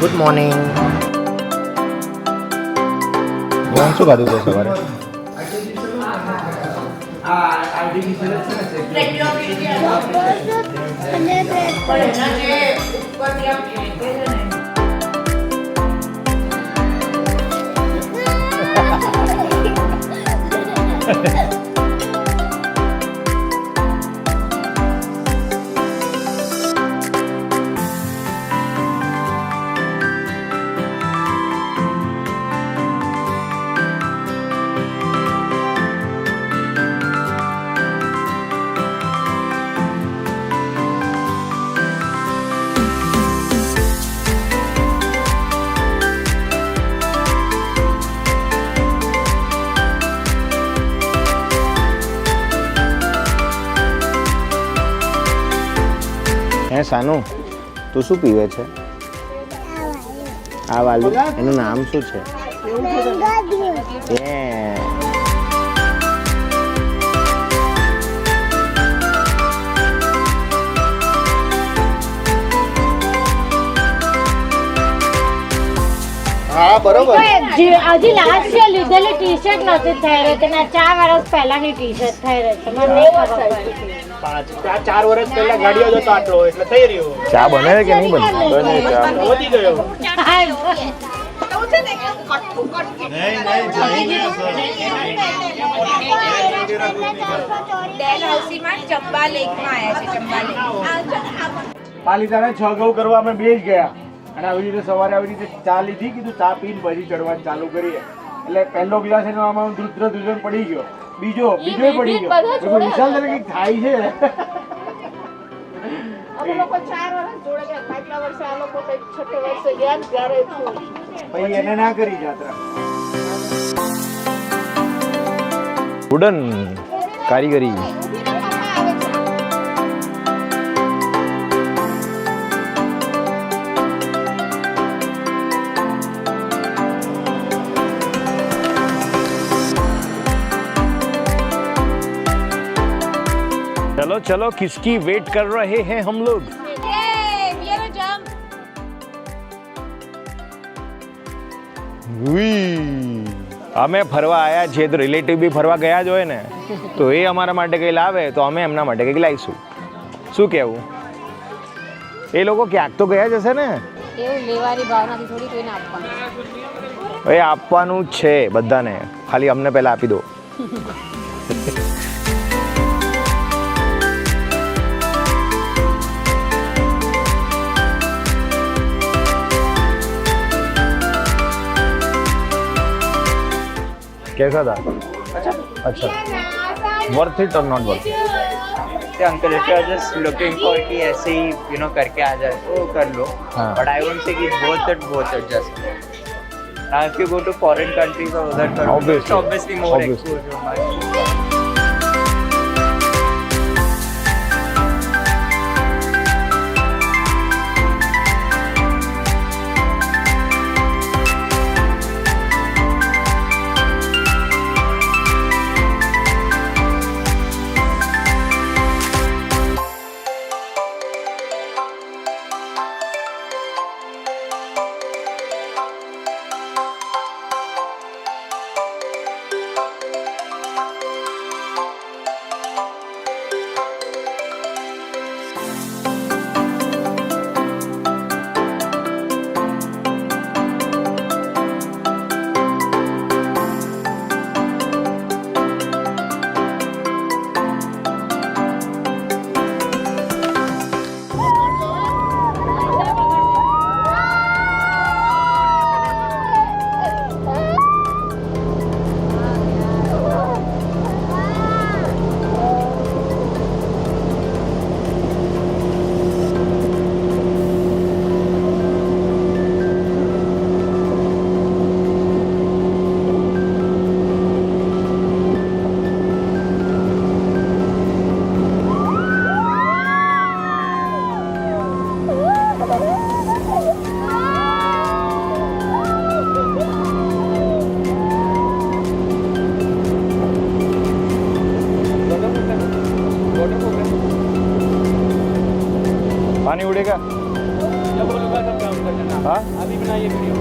Good morning. શું ખાધું તે સવારે? હે સાનુ, તું શું પીવે છે? આ વાલું એનું નામ શું છે? હા બરોબર. હજી લાસ્ટ યર લીધેલી ટી શર્ટ નથી થઈ રહી, તેના 4 વર્ષ પહેલાની ટી શર્ટ થઈ રહી છે. મને નહીં ખબર પડી. 4 વર્ષ પહેલા ગાડીઓ જતો આટલો એટલે થઈ રહ્યો. ચા બને કે નહીં બને? બને ચા વધી ગયો. પાલિતાને 6 ઘઉં કરવા અમે બેસી ગયા અને આવી રીતે સવારે આવી રીતે ચા લીધી, કીધું ચા પીને પછી ચડવાનું ચાલુ કરીએ. એટલે પહેલો ગ્લાસ એનો આમાં ધૂળ પડી ગયો, બીજો પડી ગયો. વિશાલ તને કંઈક થાય છે. અમે લોકો 4 વર્ષ જોડે ગયા, પાછલા વર્ષે આ લોકો કંઈક 6 વર્ષે ગયા ને ત્યારે થયું. પછી એને ના કરી જાત્રા. વુડન કારીગરી. चलो चलो, किसकी वेट कर रहे हैं हम लोग? અમે ફરવા આયા છીએ તો રિલેટિવ બી ફરવા ગયા જ હોય ને, તો એ અમારા માટે કંઈ લાવે તો અમે એમના માટે કંઈક લાવીશું. શું કહેવું? એ લોકો ક્યાંક તો ગયા જ હશે ને. એવું લેવાની ભાવનાથી થોડી કોઈને આપવાનું. એ આપવાનું જ છે બધાને, ખાલી અમને પહેલા આપી દો. कैसा था? अच्छा. वर्थ इट और not worth it? Uncle if you are just looking for कि ऐसे ही करके आ जाए तो कर लो, बट आई वोंट से कि both it just. Now if you go to foreign countries और उधर करो, obviously more exposure. पानी उड़ेगा। जब बोलूंगा तब काम कर देना। हाँ अभी बनाइए वीडियो।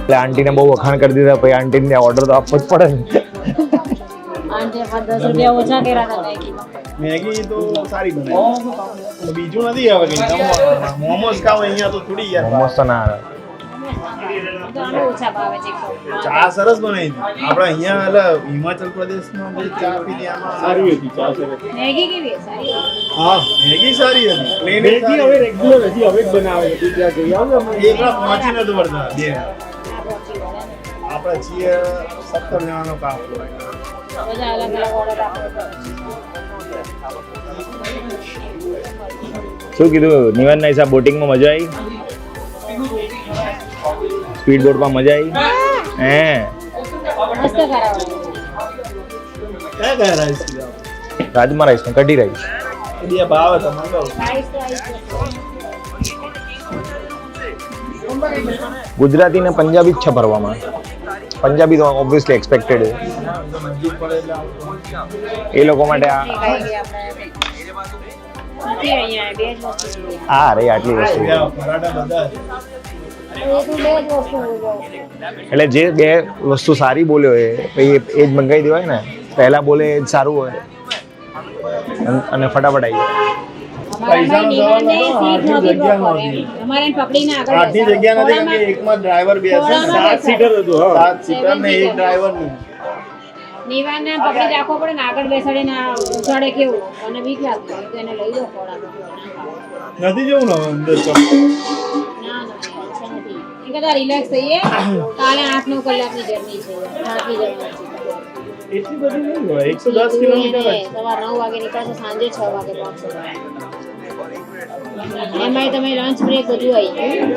એટલે આંટીને બહુ વખાણ કરી દીધા પછી આંટીને ઓર્ડર તો આપવો જ પડે ને. આંટી 10 રૂપિયા ઓછા કર્યા હતા મેગીમાં. મેગી તો સારી બનાવી, બીજું નથી હવે કઈ. મોમોસ ખાવ અહીંયા તો થોડી યાર. મોમોસ તો ના આવે. તો આને ઓછા ભાવે છે ચા સરસ બનાવી હતી આપણે અહીંયા. એટલે હિમાચલ પ્રદેશમાં જે ચા પીધી આમાં સારી હતી ચા સરસ. મેગી કેવી સારી હા મેગી સારી હતી. મેગી હવે રેગ્યુલર હજી હવે જ બનાવે છે ત્યાં જઈ આવો ને એકલા પહોંચી નથી વળતા બે. આપણે છીએ 17 જણાનો કાફલો. બધા અલગ અલગ ઓર્ડર આપો. શું કીધું નિવાનના હિસાબ બોટિંગમાં મજા આવી? સ્પીડ બોટમાં મજા આવી? હે મસ્ત કરાવો. કયા કયા રાઈસ રાજમા રાઈસ ને કઢી રાઈસ બે ભાવે તો મંગાવો. રાઈસ તો ગુજરાતી ને પંજાબી જ છે ભરવામાં. પંજાબી તો ઓબ્વિયસલી એક્સપેક્ટેડ છે એ લોકો માટે. આ નથી અહીંયા બે જ વસ્તુ. આ રે આટલી વસ્તુ પરાઠા બધા એટલે જે બે વસ્તુ સારી બોલ્યો એ પછી એ જ મંગાવી દેવાય ને. પહેલા બોલે એ જ સારું હોય અને ફટાફટ આવી જાય. આટલી જગ્યા નથી કેમ કે એકમાં ડ્રાઈવર બેસે. 7 સીટર હતું. હા 7 સીટર ને એક ડ્રાઈવર નહીં. નિવાને પકડી રાખવો પડે ને આગળ બેસાડીને ઉછાળે કેવું અને બીક લાગે તો એને લઈ દો ખોળા. નથી જવું ને અંદર તો. ના ઈચ્છા નથી. એ કદા રિલેક્સ થઈએ. કાલે 8-9 કલાકની જર્ની છે. થાકી જવાનું. એટલી બધી નહીં હોય. 110 કિલોમીટર જ. સવાર 9 વાગે નીકળશે, સાંજે 6 વાગે પહોંચશે. એમાંય તમે લંચ બ્રેક બધું આવી ગયું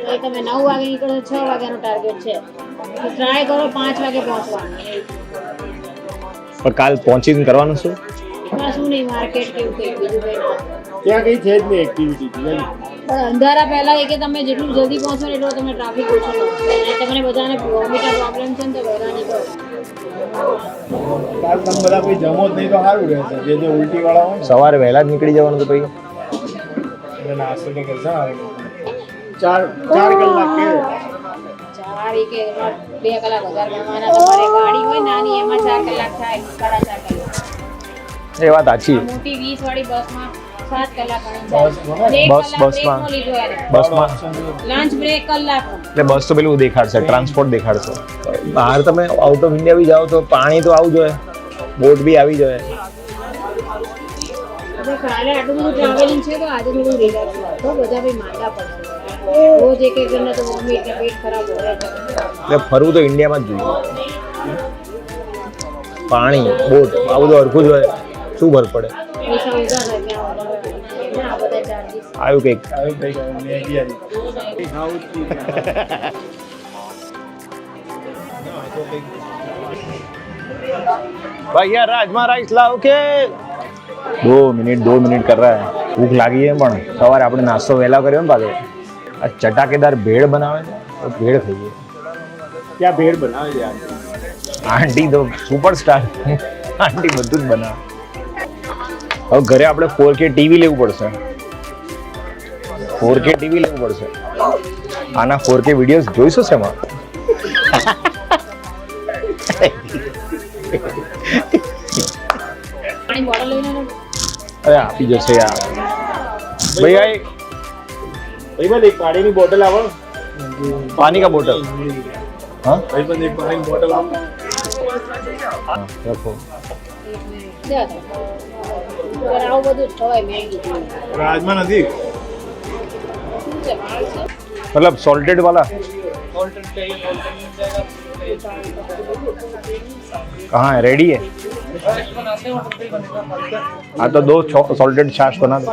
તો તમે 9 વાગે નીકળો 6 વાગ્યાનો ટાર્ગેટ છે તો ટ્રાય કરો 5 વાગે પહોંચવાનું. પણ કાલ પહોંચીને કરવાનું શું? એમાં શું નહીં, માર્કેટ કેવું કંઈ બીજું કંઈ ના. ત્યાં કઈ છે જ નહીં એક્ટિવિટી. પણ અંધારા પહેલા એ કે તમે જેટલું જલ્દી પહોંચો ને એટલો તમે ટ્રાફિક ઓછો લાગશે. અને તમને બધાને વોમિટર પ્રોબ્લેમ છે ને તો વહેલા નીકળો. કાલ તમે બધા કોઈ જમો જ નહીં તો સારું રહેશે. જે ઉલટી વાળા હોય ને સવારે વહેલા જ નીકળી જવાનું તો પછી એટલે નાસ્તો તો કરશે ને. 4 કલાક કે 4 કે 2 કલાક વધારે ગણવાના. તમારે ગાડી હોય નાની એમાં 4 કલાક થાય, 4.5 કલાક. એ વાત સાચી. મોટી 20 વાળી બસમાં 7 કલાક બસમાં લંચ બ્રેક કલાક. એટલે બસ તો પેલું દેખાડશે, ટ્રાન્સપોર્ટ દેખાડશે. બહાર તમે આઉટ ઓફ ઇન્ડિયા બી જાઓ તો પાણી તો આવું જોઈએ, બોટ બી આવી જોઈએ. કાલે આટલું બધું ટ્રાવેલિંગ છે તો આજે થોડું રિલેક્સ તો બધા ભાઈ માંદા પડશે. રોજ એક જણને તો વોમિટ ને પેટ ખરાબ હોય. એટલે ફરવું તો ઇન્ડિયામાં જ જોઈએ. પાણી, બોટ આ બધું હરખું જ હોય, શું ફરક પડે? પૈસા ઓછા થાય ત્યાં આ બધા ચાર્જીસ. આવ્યું કંઈક મેગી આવી. भैया राजमा राइस लाओ के 2 मिनट कर रहा है. भूख लागी है પણ સવારે આપણે નાસ્તો વહેલા કર્યો ને પાછો આ ચટાકેદાર ભેળ બનાવે છે તો ભેળ ખાઈએ. क्या भेड़ बनावे यार. આંટી તો સુપરસ્ટાર, આંટી બધું જ બનાવે. હવે ઘરે આપણે 4K ટીવી લેવું પડશે. 4K ટીવી લેવું પડશે. આના 4K વિડીયોઝ જોઈશું છે એમાં. પાણી બોટલ લઈને આવો. અરે આપી જશે યાર. ભાઈ આ भाई बंद एक पानी की बोतल आवो. पानी का बोतल. हाँ भाई बंद एक पानी की बोतल आवो. हाँ, रखो. જા તો. પર આવું બધું જ ખવાય મેગી જેવું. राजमा नदी. શું છે માલ છે? मतलब सॉल्टेड वाला कहाँ है? रेडी है. हाँ तो 2 सॉल्टेड छाछ बना दो.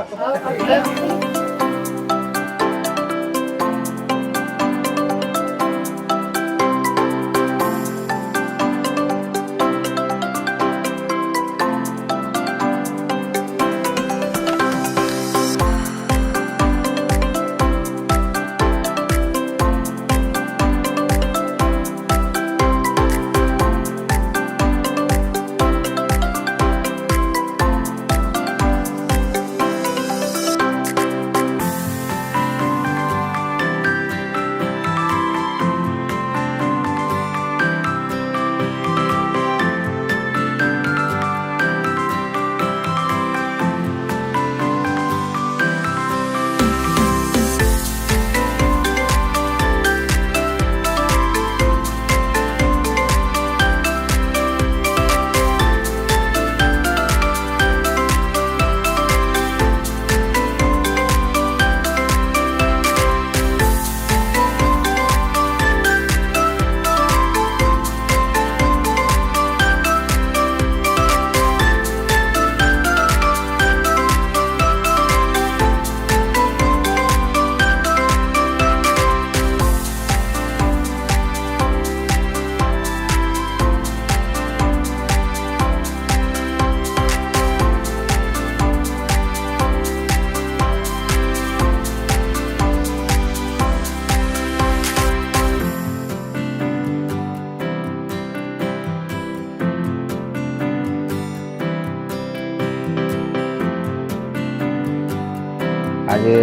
આજે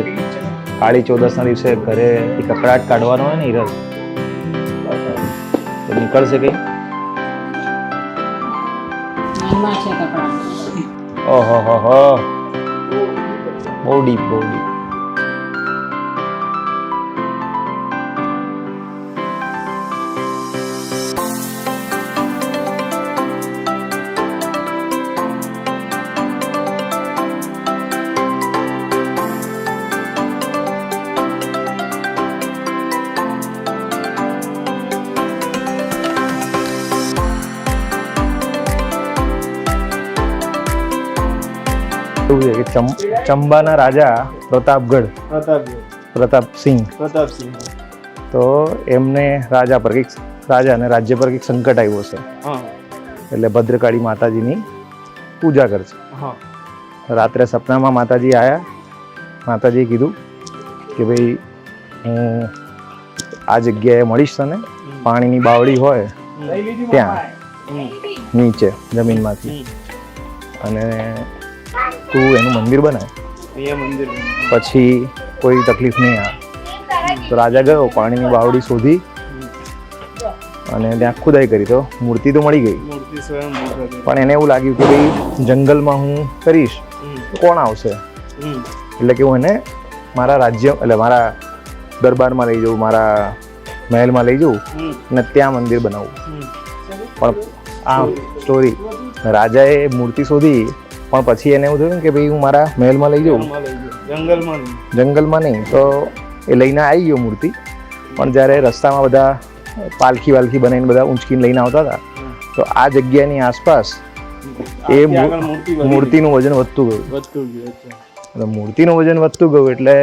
કાળી ચૌદસના દિવસે ઘરે કકડાટ કાઢવાનો હોય ને હિરલ, તો નીકળશે કઈ? મનમાં છે કપડા. ઓહો હો હો, બહુ ડીપ, બહુ ડીપ. એવું છે કે ચંબાના રાજા પ્રતાપસિંહ તો એમને રાજા પર કંઈક રાજા અને રાજ્ય પર કંઈક સંકટ આવ્યો છે, એટલે ભદ્રકાળી માતાજીની પૂજા કરશે. રાત્રે સપનામાં માતાજી આવ્યા. માતાજીએ કીધું કે ભાઈ હું આ જગ્યાએ મળીશ તને, પાણીની બાવળી હોય ત્યાં નીચે જમીનમાંથી, અને તું એનું મંદિર બનાય, પછી કોઈ તકલીફ નહીં આવે. તો રાજા ગયો, પાણીની બાવડી શોધી અને ત્યાં ખુદાઈ કરી, તો મૂર્તિ તો મળી ગઈ. પણ એને એવું લાગ્યું કે ભાઈ જંગલમાં હું કરીશ તો કોણ આવશે, એટલે કે હું એને મારા રાજ્ય એટલે મારા દરબારમાં લઈ જાઉં, મારા મહેલમાં લઈ જાઉં અને ત્યાં મંદિર બનાવું. પણ આ સ્ટોરી, રાજાએ મૂર્તિ શોધી પણ પછી એને એવું થયું કે ભાઈ હું મારા મહેલમાં લઈ જાઉં, જંગલમાં નહીં. તો એ લઈને આવી ગયો મૂર્તિ. પણ જ્યારે રસ્તામાં બધા પાલખી બનાવીને બધા ઊંચકીને લઈને આવતા હતા, તો આ જગ્યાની આસપાસ એ મૂર્તિનું વજન વધતું ગયું. મૂર્તિનું વજન વધતું ગયું એટલે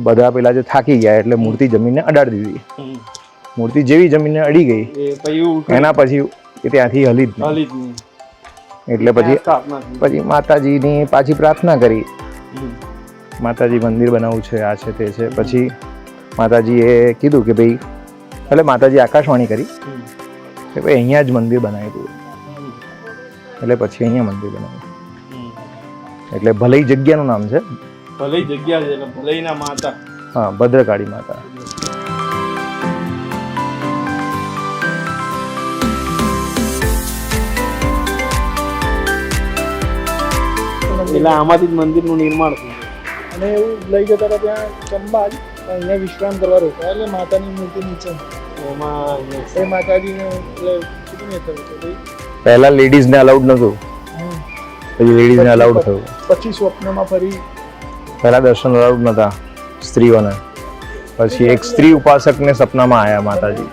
બધા પેલા જે થાકી ગયા એટલે મૂર્તિ જમીનને અડાડી દીધી. મૂર્તિ જેવી જમીનને અડી ગઈ એના પછી એ ત્યાંથી હલી જ નહીં. એટલે પછી માતાજીની પાછી પ્રાર્થના કરી માતાજી મંદિર બનાવવું છે, આ છે તે છે. પછી માતાજીએ કીધું કે ભાઈ, એટલે માતાજી આકાશવાણી કરી કે ભાઈ અહીંયા જ મંદિર બનાવી દઉં. એટલે પછી અહીંયા મંદિર બનાવ્યું. એટલે ભલઈ જગ્યાનું નામ છે. ભલે જગ્યા છે એટલે ભલેના માતા. હા, ભદ્રકાળી માતા. એટલે આમાંથી જ મંદિરનું નિર્માણ થયું અને એવું લઈ જતા હતા ત્યાં ચંબા જ અહીંયા વિશ્રામ કરવા રોકાયા. એટલે માતાની મૂર્તિ નીચે એમાં એ માતાજીને એટલે શું નહીં થયું કે ભાઈ પહેલા લેડીઝને અલાઉડ નહોતું, પછી લેડીઝને અલાઉડ થયું. પછી સ્વપ્નમાં ફરી પહેલા દર્શન અલાઉડ નહોતા સ્ત્રીઓને, પછી એક સ્ત્રી ઉપાસકને સપનામાં આવ્યા માતાજી,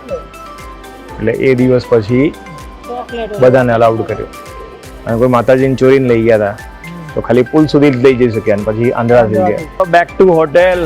એટલે એ દિવસ પછી બધાને અલાઉડ કર્યો. અને કોઈ માતાજીની ચોરીને લઈ ગયા હતા તો ખાલી પુલ સુધી જ લઈ જઈ શક્યા, અને પછી આંધળા થઈ ગયા. Back to hotel.